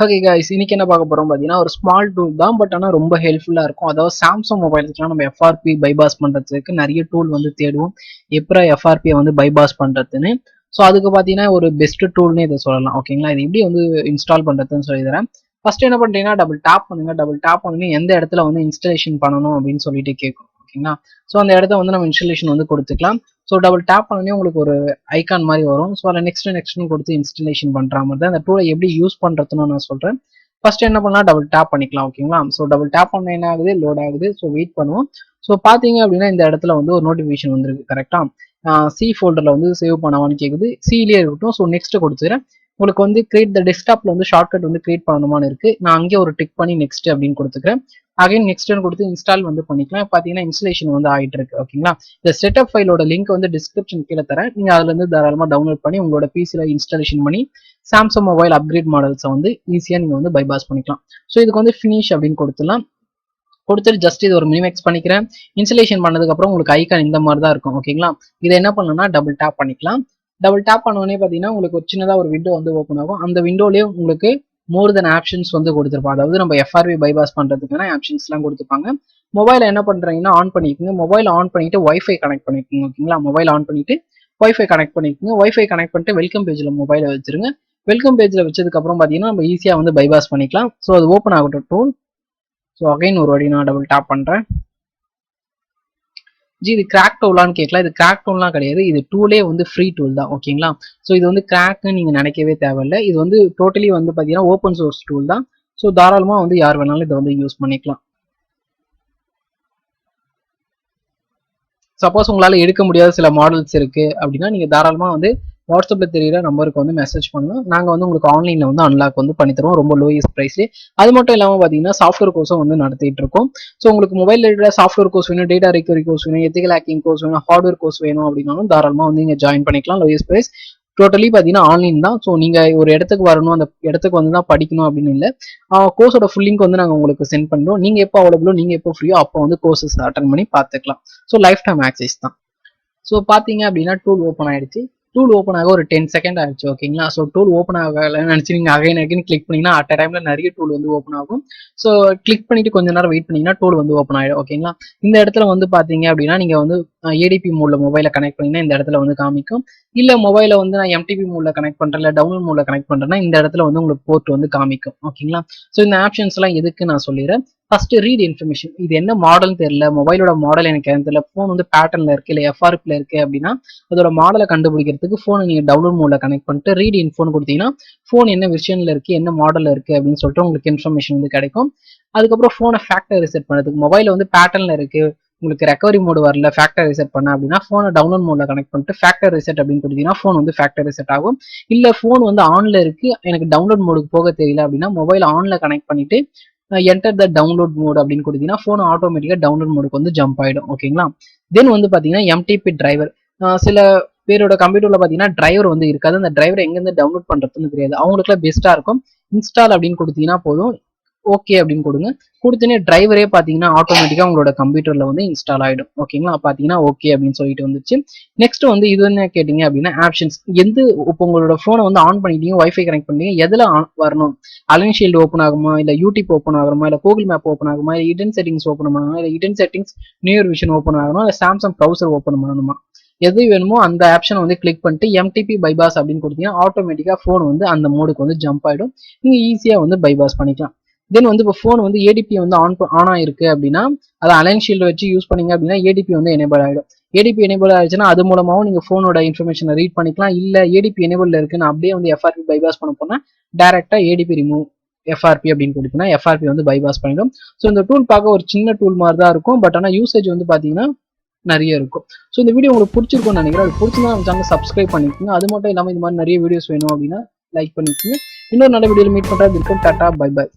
Okay guys, இன்னைக்கு என்ன பார்க்க போறோம் பார்த்தீங்கன்னா ஒரு ஸ்மால் டூல் தான். பட் ஆனால் ரொம்ப ஹெல்ப்ஃபுல்லாக இருக்கும். அதாவது சாம்சங் மொபைல்ஸ்லாம் நம்ம எஃப்ஆர்பி பைபாஸ் பண்ணுறதுக்கு நிறைய டூல் வந்து தேடுவோம். எப்போ எஃப்ஆர்பியை வந்து பைபாஸ் பண்ணுறதுன்னு. ஸோ அதுக்கு பார்த்தீங்கன்னா ஒரு பெஸ்ட் டூல்னு இதை சொல்லலாம். ஓகேங்களா, இது எப்படி வந்து இன்ஸ்டால் பண்ணுறதுன்னு சொல்லி தரேன். ஃபர்ஸ்ட் என்ன பண்ணுறீங்கன்னா டபுள் டேப் பண்ணுங்க. டபுள் டேப் பண்ணி எந்த இடத்துல வந்து இன்ஸ்டாலேஷன் பண்ணணும் அப்படின்னு சொல்லிட்டு கேட்கும். ஓகேங்களா, ஸோ அந்த இடத்த வந்து நம்ம இன்ஸ்டாலேஷன் வந்து கொடுத்துக்கலாம். ஸோ டபுள் டேப் பண்ணி உங்களுக்கு ஒரு ஐகான் மாதிரி வரும். ஸோ அதில் நெக்ஸ்ட்னு கொடுத்து இன்ஸ்டாலேஷன் பண்ணுற மாதிரி தான். அந்த டூலை எப்படி யூஸ் பண்ணுறதுன்னு நான் சொல்கிறேன். ஃபர்ஸ்ட் என்ன பண்ணலாம், டபுள் டேப் பண்ணிக்கலாம். ஓகேங்களா, ஸோ டபுள் டேப் பண்ண என்ன ஆகுது, லோட் ஆகுது. ஸோ வெயிட் பண்ணுவோம். ஸோ பார்த்தீங்க அப்படின்னா இந்த இடத்துல வந்து ஒரு நோட்டிஃபிகேஷன் வந்துருக்கு. கரெக்டாக சி ஃபோல்டரில் வந்து சேவ் பண்ணவான்னு கேட்குது. சிலேயே இருக்கட்டும். ஸோ நெக்ஸ்ட் கொடுத்துக்கிறேன். உங்களுக்கு வந்து கிரியேட் த டெஸ்க்டாப்ல வந்து ஷார்ட்கட் வந்து கிரியேட் பண்ணணுமான்னு இருக்கு. நான் அங்கே ஒரு டிக் பண்ணி நெக்ஸ்ட் அப்படின்னு கொடுத்துக்கிறேன். அகைன் நெக்ஸ்ட்னு கொடுத்து இன்ஸ்டால் வந்து பண்ணிக்கலாம். பார்த்தீங்கன்னா இன்ஸ்டாலேஷன் வந்து ஆகிட்டு இருக்கு. ஓகேங்களா, இந்த செட்டப் ஃபைலோட லிங்க் வந்து டிஸ்கிரிப்ஷன் கீழே தரேன். நீங்கள் அதுல இருந்து தாராளமாக டவுன்லோட் பண்ணி உங்களோட பிசியில் இன்ஸ்டாலேஷன் பண்ணி சாம்சங் மொபைல் அப்கிரேட் மாடல்ஸை வந்து ஈஸியாக நீங்கள் வந்து பைபாஸ் பண்ணிக்கலாம். ஸோ இதுக்கு வந்து ஃபினிஷ் அப்படின்னு கொடுத்துலாம். கொடுத்துட்டு ஜஸ்ட் இது ஒரு மினிமேக்ஸ் பண்ணிக்கிறேன். இன்ஸ்டாலேஷன் பண்ணதுக்கப்புறம் உங்களுக்கு ஐக்கான் இந்த மாதிரி தான் இருக்கும். ஓகேங்களா, இதை என்ன பண்ணணும்னா டபுள் டேப் பண்ணிக்கலாம். டபுள் டேப் பண்ணோடனே பார்த்தீங்கன்னா உங்களுக்கு ஒரு சின்னதாக ஒரு விண்டோ வந்து ஓப்பன் ஆகும். அந்த விண்டோலேயே உங்களுக்கு மோர் தென் ஆப்ஷன்ஸ் வந்து கொடுத்துருப்பாங்க. அதாவது நம்ம எஃப்ஆர்பி பைபாஸ் பண்ணுறதுக்கான ஆப்ஷன்ஸ்லாம் கொடுத்துருப்பாங்க. மொபைலை என்ன பண்ணுறீங்கன்னா ஆன் பண்ணிக்கோங்க. மொபைல் ஆன் பண்ணிட்டு ஒய்ஃபை கனெக்ட் பண்ணிக்கோங்க. ஓகேங்களா, மொபைல் ஆன் பண்ணிட்டு ஒய்ஃபை கனெக்ட் பண்ணிக்கோங்க. ஒய்ஃபை கனெக்ட் பண்ணிட்டு வெல்கம் பேஜில் மொபைலை வச்சிருங்க. வெல்கம் பேஜில் வச்சதுக்கப்புறம் பார்த்தீங்கன்னா நம்ம ஈஸியாக வந்து பைபாஸ் பண்ணிக்கலாம். ஸோ அது ஓப்பன் ஆகட்டும் டூல். ஸோ அகைன் ஒரு வாட்டி நான் டபுள் டேப் பண்ணுறேன். ஜி இது கிராக் டூலான்னு கேட்கலாம். இது கிராக் டூல்லாம் கிடையாது. இது டூலே வந்து ஃப்ரீ டூல் தான். ஓகேங்களா, ஸோ இது வந்து கிராக்னு நீங்கள் நினைக்கவே தேவையில்லை. இது வந்து டோட்டலி வந்து பார்த்தீங்கன்னா ஓப்பன் சோர்ஸ் டூல் தான். ஸோ தாராளமாக வந்து யார் வேணாலும் இதை வந்து யூஸ் பண்ணிக்கலாம். சப்போஸ் உங்களால் எடுக்க முடியாத சில மாடல்ஸ் இருக்கு அப்படின்னா நீங்கள் தாராளமாக வந்து வாட்ஸ்அப்பில் தெரியுற நம்பருக்கு வந்து மெசேஜ் பண்ணலாம். நாங்கள் வந்து உங்களுக்கு ஆன்லைனில் வந்து அன்லாக் வந்து பண்ணி தருவோம் ரொம்ப லோயஸ்ட் ப்ரைஸ்லேயே. அது மட்டும் இல்லாமல் பார்த்தீங்கன்னா சாஃப்ட்வேர் கோர்ஸும் வந்து நடத்திட்டு இருக்கோம். ஸோ உங்களுக்கு மொபைல் ரிலேட்டட் சாஃப்ட்வேர் கோர்ஸ் வேணும், டேட்டா ரெக்கவரி கோர்ஸ் வேணும், எத்திக்கல் ஹேக்கிங் கோர்ஸ் வேணும், ஹார்ட்வேர் கோர்ஸ் வேணும் அப்படின்னாலும் தாராளமாக வந்து நீங்கள் ஜாயின் பண்ணிக்கலாம். லோயஸ்ட் ப்ரைஸ் டோட்டலி பார்த்தீங்கன்னா ஆன்லைன் தான். ஸோ நீங்கள் ஒரு இடத்துக்கு வரணும், அந்த இடத்துக்கு வந்து தான் படிக்கணும் அப்படின்னு இல்லை. கோர்ஸோட ஃபுல் லிங்க் வந்து நாங்கள் உங்களுக்கு சென்ட் பண்ணுறோம். நீங்கள் எப்போ அவைலபிளோ, நீங்கள் எப்போ ஃப்ரீயோ அப்போ வந்து கோர்சஸ் அட்டன் பண்ணி பார்த்துக்கலாம். ஸோ லைஃப் டைம் ஆக்சஸ் தான். ஸோ பார்த்தீங்க அப்படின்னா டூல் ஓப்பன் ஆயிடுச்சு. டூல் ஓப்பன் ஆக ஒரு 10 செகண்ட் ஆயிடுச்சு. ஓகேங்களா, ஸோ டூல் ஓப்பன் ஆகலைன்னு நினச்சி நீங்கள் அகைன் கிளிக் பண்ணிங்கன்னா அட் டைம்ல நிறைய டூல் வந்து ஓப்பன் ஆகும். ஸோ கிளிக் பண்ணிட்டு கொஞ்ச நேரம் வெயிட் பண்ணிங்கன்னா டூல் வந்து ஓப்பன் ஆகிடும். ஓகேங்களா, இந்த இடத்துல வந்து பார்த்தீங்க அப்படின்னா நீங்கள் வந்து ஏடிபி மோட்ல மொபைலை கனெக்ட் பண்ணிங்கன்னா இந்த இடத்துல வந்து காமிக்கும். இல்லை மொபைலை வந்து நான் எம்டிபி மோட்ல கனெக்ட் பண்ணுறேன், இல்லை டவுன்லோட் மோட்ல கனெக்ட் பண்ணுறேன்னா இந்த இடத்துல வந்து உங்களுக்கு போர்ட் வந்து காமிக்கும். ஓகேங்களா, ஸோ இந்த ஆப்ஷன்ஸ்லாம் எதுக்கு நான் சொல்லிடுறேன். First read information. இது என்ன மாடல் தெரியல, மொபைலோட மாடல் எனக்கு தெரியல, ஃபோன் வந்து பேட்டர்ன்ல இருக்கு இல்லை எஃப்ஆர்பில இருக்கு அப்படின்னா அதோட மாடலை கண்டுபிடிக்கிறதுக்கு ஃபோனை நீங்க டவுன்லோட் மோட்ல கனெக்ட் பண்ணிட்டு ரீட் இன்ஃபோன் கொடுத்தீங்கன்னா ஃபோன் என்ன விஷயம்ல இருக்கு, என்ன மாடல்ல இருக்கு அப்படின்னு சொல்லிட்டு உங்களுக்கு இன்ஃபர்மேஷன் வந்து கிடைக்கும். அதுக்கப்புறம் ஃபோனை ஃபேக்டரி ரிசெட் பண்ணுறதுக்கு மொபைல் வந்து பேட்டர்ன்ல இருக்கு, உங்களுக்கு ரெக்கவரி மோடு வரல ஃபேக்டரி ரிசெட் பண்ண அப்படின்னா ஃபோனை டவுன்லோட் மோட்ல கனெக்ட் பண்ணிட்டு ஃபேக்டரி ரிசெட் அப்படின்னு கொடுத்தீங்கன்னா ஃபோன் வந்து ஃபேக்டரி ரிசெட் ஆகும். இல்லை ஃபோன் வந்து ஆன்ல இருக்கு, எனக்கு டவுன்லோட் மோடுக்கு போக தெரியல அப்படின்னா மொபைல் ஆன்ல கனெக்ட் பண்ணிட்டு என்டர் த டவுன்லோட் மோட் அப்படின்னு கொடுத்தீங்கன்னா ஃபோன் ஆட்டோமேட்டிக்காக டவுன்லோட் மோடுக்கு வந்து ஜம்ப் ஆகிடும். ஓகேங்களா, தென் வந்து பார்த்தீங்கன்னா எம்டிபி டிரைவர். சில பேரோட கம்ப்யூட்டர்ல பார்த்தீங்கன்னா டிரைவர் வந்து இருக்காது. அந்த டிரைவர் எங்கேருந்து டவுன்லோட் பண்ணுறதுன்னு தெரியாது. அவங்களுக்குலாம் பெஸ்ட்டாக இருக்கும் இன்ஸ்டால் அப்படின்னு கொடுத்தீங்கன்னா போதும். ஓகே அப்படின்னு கொடுங்க. கொடுத்தனே டிரைவரே பார்த்தீங்கன்னா ஆட்டோமேட்டிக்காக உங்களோட கம்ப்யூட்டர்ல வந்து இன்ஸ்டால் ஆகிடும். ஓகேங்களா, பார்த்தீங்கன்னா ஓகே அப்படின்னு சொல்லிட்டு வந்துச்சு. நெக்ஸ்ட் வந்து இது என்ன கேட்டீங்க அப்படின்னா ஆப்ஷன்ஸ். இப்போ உங்களோட ஃபோனை வந்து ஆன் பண்ணிட்டீங்க, வைஃபை கனெக்ட் பண்ணீங்க, எதில் வரணும், அலைன் ஷீல்டு ஓப்பன் ஆகுமா, இல்லை யூடியூப் ஓப்பன் ஆகுமா, இல்லை கூகுள் மேப் ஓப்பன் ஆகுமா, இல்லை இடன் செட்டிங்ஸ் ஓப்பன் ஆகுமா, இல்லை இடன் செட்டிங்ஸ் நியூர் விஷன் ஓப்பன் ஆகணுமா, இல்லை சாம்சங் ப்ரௌசர் ஓப்பன் பண்ணணுமா, எது வேணுமோ அந்த ஆப்ஷனை வந்து கிளிக் பண்ணிட்டு எம்டிபி பைபாஸ் அப்படின்னு கொடுத்தீங்கன்னா ஆட்டோமேட்டிக்காக ஃபோன் வந்து அந்த மோடுக்கு வந்து ஜம்ப் ஆகிடும். நீங்கள் ஈஸியாக வந்து பைபாஸ் பண்ணிக்கலாம். தென் வந்து இப்போ ஃபோன் வந்து ஏடிபி வந்து ஆன் ஆயிருக்கு அப்படின்னா அதை அலைன் ஷீல்டு வச்சு யூஸ் பண்ணீங்க அப்படின்னா ஏடிபி வந்து எனேபிள் ஆகிடும். ஏடிபி எனேபிள் ஆயிடுச்சுன்னா அது மூலமாகவும் நீங்கள் ஃபோனோட இன்ஃபர்மேஷனை ரீட் பண்ணிக்கலாம். இல்லை ஏடிபி எனேபிள் இருக்குன்னு அப்படியே வந்து எஃப்ஆர்பி பைபாஸ் பண்ண போனால் டேரெக்டாக ஏடிபி ரிமூவ் எஃப்ஆர்பி அப்படின்னு கொடுத்தீங்கன்னா எஃப்ஆர்பி வந்து பைபாஸ் பண்ணிடும். ஸோ இந்த டூல் பார்க்க ஒரு சின்ன டூல் மாதிரி தான் இருக்கும். பட் ஆனால் யூசேஜ் வந்து பார்த்தீங்கன்னா நிறைய இருக்கும். ஸோ இந்த வீடியோ உங்களுக்கு பிடிச்சிருக்கும்னு நினைக்கிறேன். அது பிடிச்சிருந்தா நம்ம சேனல் சப்ஸ்கிரைப் பண்ணிக்கோங்க. அது மட்டும் இல்லாமல் இந்த மாதிரி நிறைய வீடியோஸ் வேணும் அப்படின்னா லைக் பண்ணிக்கோங்க. இன்னொரு நல்ல வீடியோவில் மீட் பண்ணுறது இருக்கும். Tata, bye by.